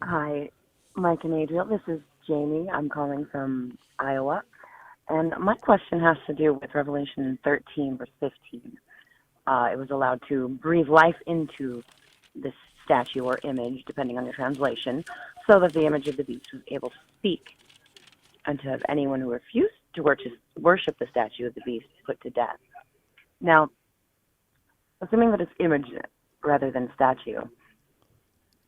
Hi, Mike and Adriel. This is Jamie. I'm calling from Iowa. And my question has to do with Revelation 13, verse 15. It was allowed to breathe life into this statue or image, depending on your translation, so that the image of the beast was able to speak, and to have anyone who refused to worship the statue of the beast put to death. Now, assuming that it's image rather than statue,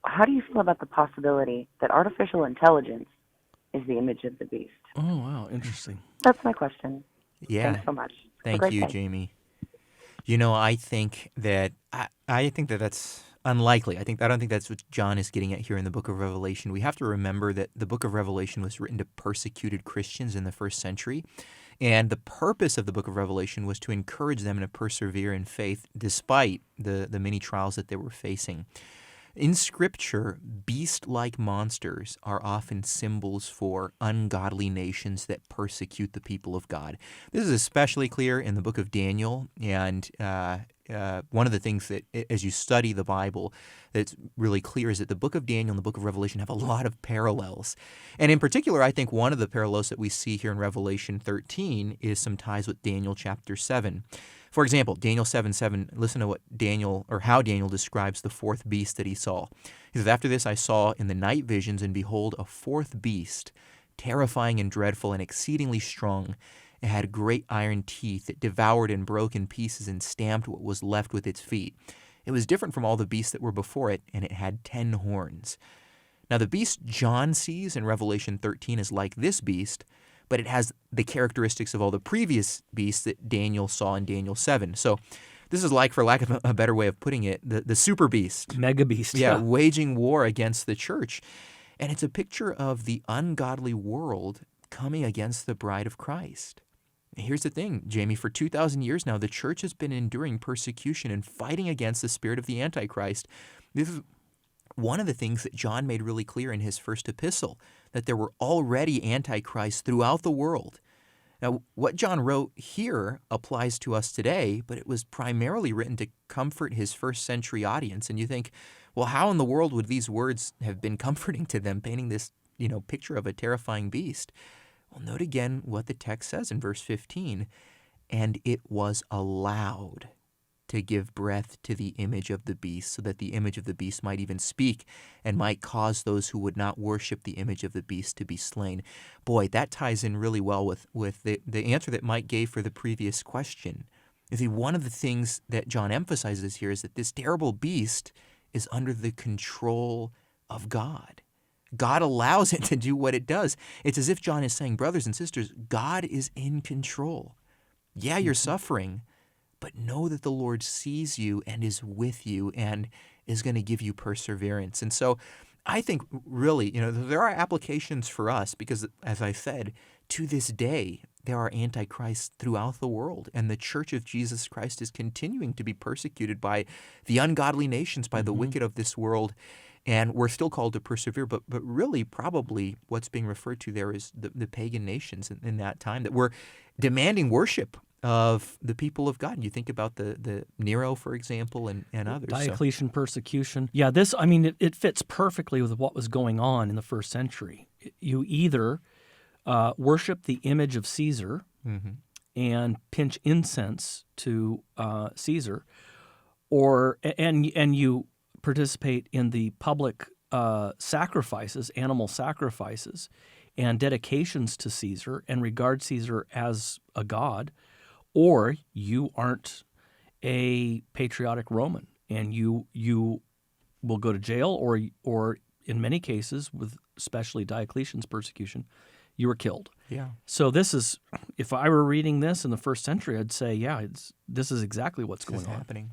how do you feel about the possibility that artificial intelligence is the image of the beast? Oh, wow. Interesting. That's my question. Yeah, Thanks so much. Have a thank great you, day. Jamie. I think that that's unlikely. I don't think that's what John is getting at here in the book of Revelation. We have to remember that the book of Revelation was written to persecuted Christians in the first century, and the purpose of the book of Revelation was to encourage them to persevere in faith despite the many trials that they were facing. In Scripture, beast-like monsters are often symbols for ungodly nations that persecute the people of God. This is especially clear in the book of Daniel, and one of the things that, as you study the Bible, that's really clear is that the book of Daniel and the book of Revelation have a lot of parallels. And in particular, I think one of the parallels that we see here in Revelation 13 is some ties with Daniel chapter 7. For example, Daniel 7:7, listen to what how Daniel describes the fourth beast that he saw. He says, "After this I saw in the night visions, and behold, a fourth beast, terrifying and dreadful and exceedingly strong. It had great iron teeth. It devoured and broke in pieces and stamped what was left with its feet. It was different from all the beasts that were before it, and it had 10 horns." Now, the beast John sees in Revelation 13 is like this beast, but it has the characteristics of all the previous beasts that Daniel saw in Daniel 7. So this is like, for lack of a better way of putting it, the super beast. Mega beast. Yeah, waging war against the church. And it's a picture of the ungodly world coming against the bride of Christ. Here's the thing, Jamie, for 2,000 years now, the church has been enduring persecution and fighting against the spirit of the Antichrist. This is one of the things that John made really clear in his first epistle, that there were already antichrists throughout the world. Now, what John wrote here applies to us today, but it was primarily written to comfort his first century audience. And you think, well, how in the world would these words have been comforting to them, painting this, picture of a terrifying beast? Well, note again what the text says in verse 15. "And it was allowed to give breath to the image of the beast, so that the image of the beast might even speak and might cause those who would not worship the image of the beast to be slain." Boy, that ties in really well with the answer that Mike gave for the previous question. You see, one of the things that John emphasizes here is that this terrible beast is under the control of God. God allows it to do what it does. It's as if John is saying, brothers and sisters, God is in control. Yeah, you're suffering, but know that the Lord sees you and is with you and is going to give you perseverance. And so I think really, there are applications for us because, as I said, to this day, there are antichrists throughout the world. And the Church of Jesus Christ is continuing to be persecuted by the ungodly nations, by the wicked of this world. And we're still called to persevere, but really probably what's being referred to there is the pagan nations in that time that were demanding worship of the people of God. You think about the Nero, for example, and others. Diocletian persecution. Yeah, it fits perfectly with what was going on in the first century. You either worship the image of Caesar and pinch incense to Caesar, and you participate in the public sacrifices, animal sacrifices, and dedications to Caesar, and regard Caesar as a god, or you aren't a patriotic Roman, and you will go to jail, or in many cases, with especially Diocletian's persecution, you were killed. Yeah. So this is, if I were reading this in the first century, I'd say, this is exactly what's going on. Happening.